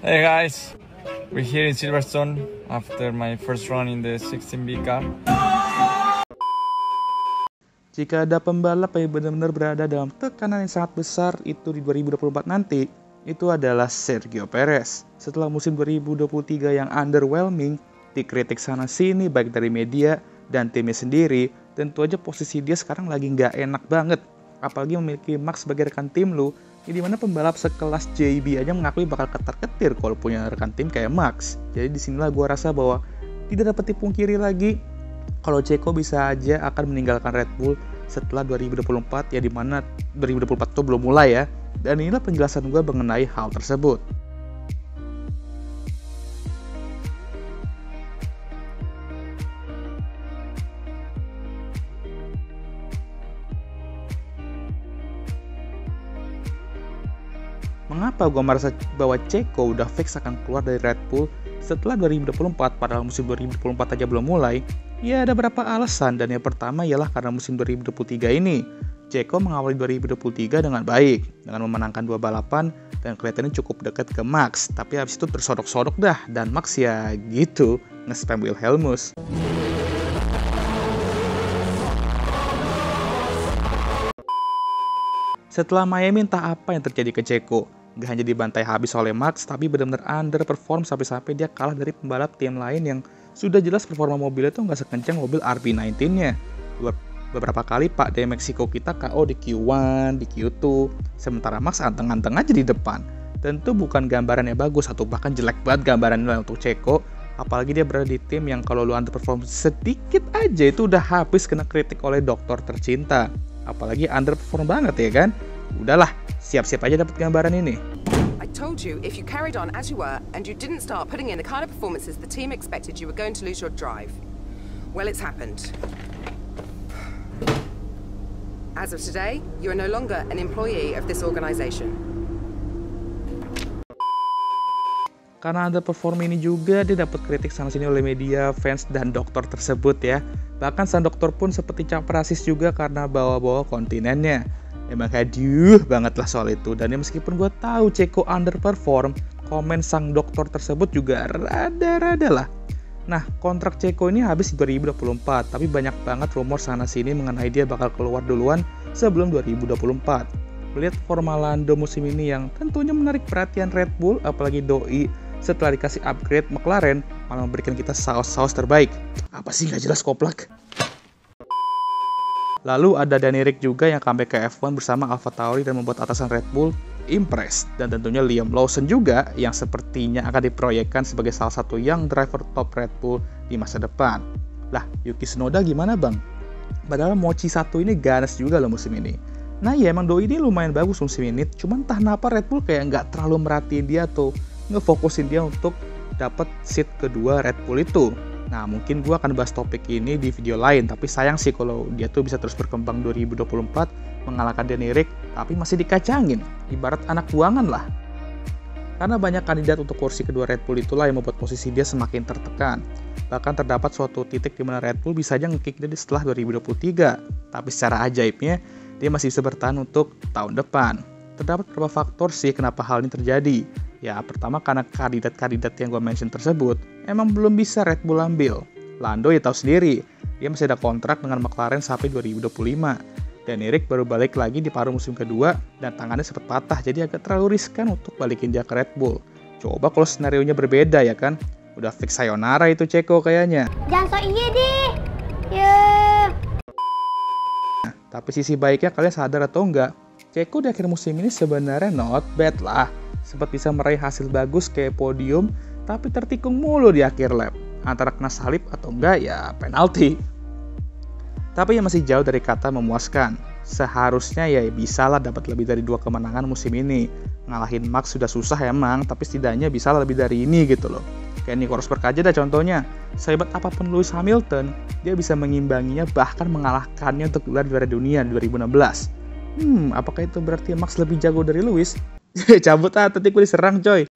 Hey guys, we're here in Silverstone after my first run in the 16B car. Jika ada pembalap yang benar-benar berada dalam tekanan yang sangat besar itu di 2024 nanti, itu adalah Sergio Perez. Setelah musim 2023 yang underwhelming, dikritik sana-sini baik dari media dan timnya sendiri, tentu aja posisi dia sekarang lagi nggak enak banget. Apalagi memiliki Max sebagai rekan tim lu, di mana pembalap sekelas JB aja mengakui bakal ketar-ketir kalau punya rekan tim kayak Max. Jadi disinilah gue rasa bahwa tidak dapat dipungkiri lagi kalau Checo bisa aja akan meninggalkan Red Bull setelah 2024, ya dimana 2024 itu belum mulai ya. Dan inilah penjelasan gue mengenai hal tersebut. Mengapa gue merasa bahwa Checo udah fix akan keluar dari Red Bull setelah 2024 padahal musim 2024 aja belum mulai? Ya ada beberapa alasan, dan yang pertama ialah karena musim 2023 ini Checo mengawali 2023 dengan baik dengan memenangkan 2 balapan dan kelihatannya cukup dekat ke Max, tapi habis itu tersodok-sodok dah dan Max ya gitu nge-spam Wilhelmus. Setelah Miami entah apa yang terjadi ke Checo. Gak hanya dibantai habis oleh Max, tapi benar-benar underperform sampai-sampai dia kalah dari pembalap tim lain yang sudah jelas performa mobilnya tuh nggak sekencang mobil RB19-nya. Beberapa kali Pak dari Meksiko kita KO di Q1, di Q2, sementara Max anteng-anteng aja di depan. Tentu bukan gambarannya bagus atau bahkan jelek banget gambarannya untuk Checo, apalagi dia berada di tim yang kalau lu underperform sedikit aja itu udah habis kena kritik oleh dokter tercinta. Apalagi underperform banget ya kan? Udahlah, siap-siap aja dapat gambaran ini. I told you if you carried on as you were and you didn't start putting in the kind of performances the team expected, you were going to lose your drive. Well, it's happened. As of today, you are no longer an employee of this organization. Karena underperform ini juga dia dapat kritik sana-sini oleh media, fans, dan dokter tersebut ya. Bahkan sang dokter pun seperti cap rasis juga karena bawa-bawa kontinennya. Emang haduh banget lah soal itu. Dan ya meskipun gue tahu Checo underperform, komen sang dokter tersebut juga rada-rada lah. Nah, kontrak Checo ini habis di 2024, tapi banyak banget rumor sana-sini mengenai dia bakal keluar duluan sebelum 2024. Melihat forma Lando musim ini yang tentunya menarik perhatian Red Bull, apalagi Doi setelah dikasih upgrade McLaren malah memberikan kita saus-saus terbaik. Apa sih gak jelas koplak? Lalu ada Danny Ric juga yang comeback ke F1 bersama AlphaTauri dan membuat atasan Red Bull impress. Dan tentunya Liam Lawson juga yang sepertinya akan diproyekkan sebagai salah satu young driver top Red Bull di masa depan. Lah, Yuki Tsunoda gimana bang? Padahal Mochi 1 ini ganas juga loh musim ini. Nah ya emang Doi ini lumayan bagus musim ini, cuman entah kenapa Red Bull kayak nggak terlalu merhatiin dia atau ngefokusin dia untuk dapat seat kedua Red Bull itu. Nah mungkin gue akan bahas topik ini di video lain, tapi sayang sih kalau dia tuh bisa terus berkembang 2024 mengalahkan Danny Ric tapi masih dikacangin, ibarat anak buangan lah. Karena banyak kandidat untuk kursi kedua Red Bull itulah yang membuat posisi dia semakin tertekan. Bahkan terdapat suatu titik di mana Red Bull bisa aja nge-kick dia setelah 2023, tapi secara ajaibnya dia masih bisa bertahan untuk tahun depan. Terdapat beberapa faktor sih kenapa hal ini terjadi. Ya pertama karena kandidat-kandidat yang gue mention tersebut emang belum bisa Red Bull ambil. Lando ya tahu sendiri, dia masih ada kontrak dengan McLaren sampai 2025. Dan Ric baru balik lagi di paruh musim kedua dan tangannya sempat patah, jadi agak terlalu riskan untuk balikin dia ke Red Bull. Coba kalau skenarionya berbeda ya kan, udah fix sayonara itu Checo kayaknya. Jangan so iya deh. Yeah. Nah, tapi sisi baiknya kalian sadar atau enggak, Checo di akhir musim ini sebenarnya not bad lah. Sempat bisa meraih hasil bagus kayak podium, tapi tertikung mulu di akhir lap. Antara kena salib atau enggak ya penalti. Tapi ya masih jauh dari kata memuaskan. Seharusnya ya bisalah dapat lebih dari 2 kemenangan musim ini. Ngalahin Max sudah susah emang, tapi setidaknya bisa lebih dari ini gitu loh. Kayak Nico Rosberg aja dah contohnya. Sehebat apapun Lewis Hamilton, dia bisa mengimbanginya bahkan mengalahkannya untuk gelar juara dunia di 2016. Apakah itu berarti Max lebih jago dari Lewis? Cabut nanti gue diserang coy.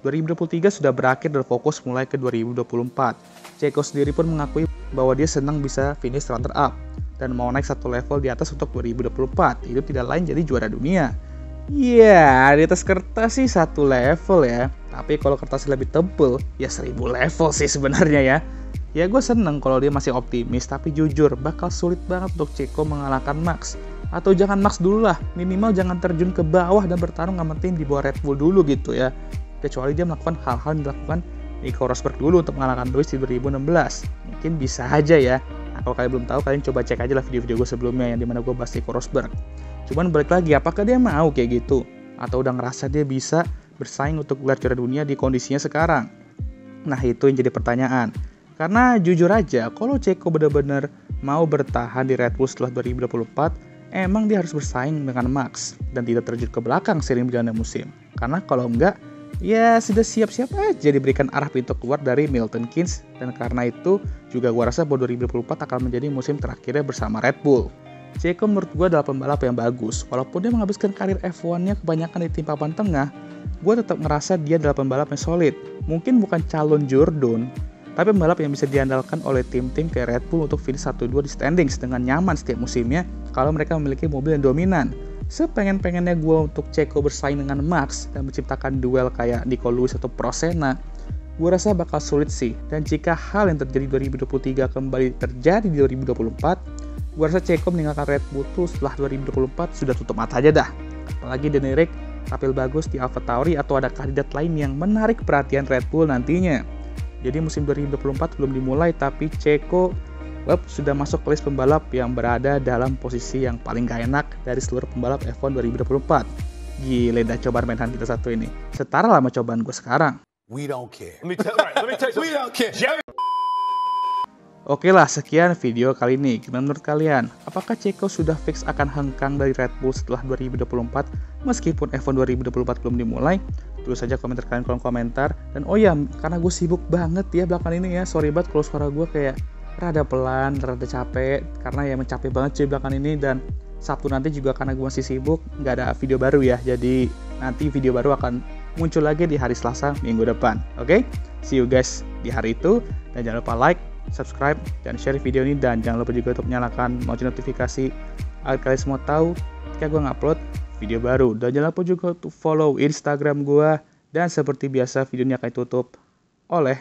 2023 sudah berakhir dan fokus mulai ke 2024. Checo sendiri pun mengakui bahwa dia senang bisa finish runner up dan mau naik satu level di atas untuk 2024. Itu tidak lain jadi juara dunia. Ya, di atas kertas sih 1 level ya. Tapi kalau kertasnya lebih tebel, ya 1000 level sih sebenarnya ya. Ya gue seneng kalau dia masih optimis, tapi jujur bakal sulit banget untuk Checo mengalahkan Max. Atau jangan Max dulu lah, minimal jangan terjun ke bawah dan bertarung sama tim di bawah Red Bull dulu gitu ya. Kecuali dia melakukan hal-hal yang dilakukan Nico Rosberg dulu untuk mengalahkan Lewis di 2016. Mungkin bisa aja ya. Nah, kalau kalian belum tahu, kalian coba cek aja lah video-video gue sebelumnya yang dimana gue bahas Nico Rosberg. Cuman balik lagi, apakah dia mau kayak gitu? Atau udah ngerasa dia bisa bersaing untuk gelar juara dunia di kondisinya sekarang? Nah itu yang jadi pertanyaan. Karena jujur aja, kalau Checo benar-benar mau bertahan di Red Bull setelah 2024, emang dia harus bersaing dengan Max dan tidak terjun ke belakang seiring berjalannya musim. Karena kalau enggak, ya sudah siap-siap aja diberikan arah pintu keluar dari Milton Keynes. Dan karena itu juga gua rasa bahwa 2024 akan menjadi musim terakhirnya bersama Red Bull. Checo menurut gue adalah pembalap yang bagus. Walaupun dia menghabiskan karir F1-nya kebanyakan di tim papan tengah, gue tetap ngerasa dia adalah pembalap yang solid. Mungkin bukan calon Jordan, tapi pembalap yang bisa diandalkan oleh tim-tim kayak Red Bull untuk finish 1-2 di standings dengan nyaman setiap musimnya kalau mereka memiliki mobil yang dominan. Sepengen-pengennya gue untuk Checo bersaing dengan Max dan menciptakan duel kayak Nico Lewis atau Prosenna, gue rasa bakal sulit sih. Dan jika hal yang terjadi 2023 kembali terjadi di 2024, gue rasa Checo meninggalkan Red Bull tuh setelah 2024 sudah tutup mata aja dah. Apalagi Danny Ric tampil bagus di AlphaTauri atau ada kandidat lain yang menarik perhatian Red Bull nantinya. Jadi musim 2024 belum dimulai, tapi Checo sudah masuk ke list pembalap yang berada dalam posisi yang paling gak enak dari seluruh pembalap F1 2024. Gile dah cobaan mainan kita satu ini. Setara lah sama cobaan gue sekarang. We don't care. Let me tell you, we don't care. Oke lah, sekian video kali ini. Gimana menurut kalian? Apakah Checo sudah fix akan hengkang dari Red Bull setelah 2024 meskipun F1 2024 belum dimulai? Tulis saja komentar kalian kolom komentar. Dan oh ya, karena gue sibuk banget ya belakangan ini ya, sorry banget kalau suara gue kayak rada pelan, rada capek, karena ya mencapek banget cuy belakangan ini. Dan Sabtu nanti juga karena gue masih sibuk, nggak ada video baru ya, jadi nanti video baru akan muncul lagi di hari Selasa minggu depan. Oke? See you guys di hari itu, dan jangan lupa like, subscribe, dan share video ini, dan jangan lupa juga untuk nyalakan lonceng notifikasi agar kalian semua tahu ketika gue ngupload video baru. Dan jangan lupa juga untuk follow Instagram gue, dan seperti biasa video ini akan ditutup oleh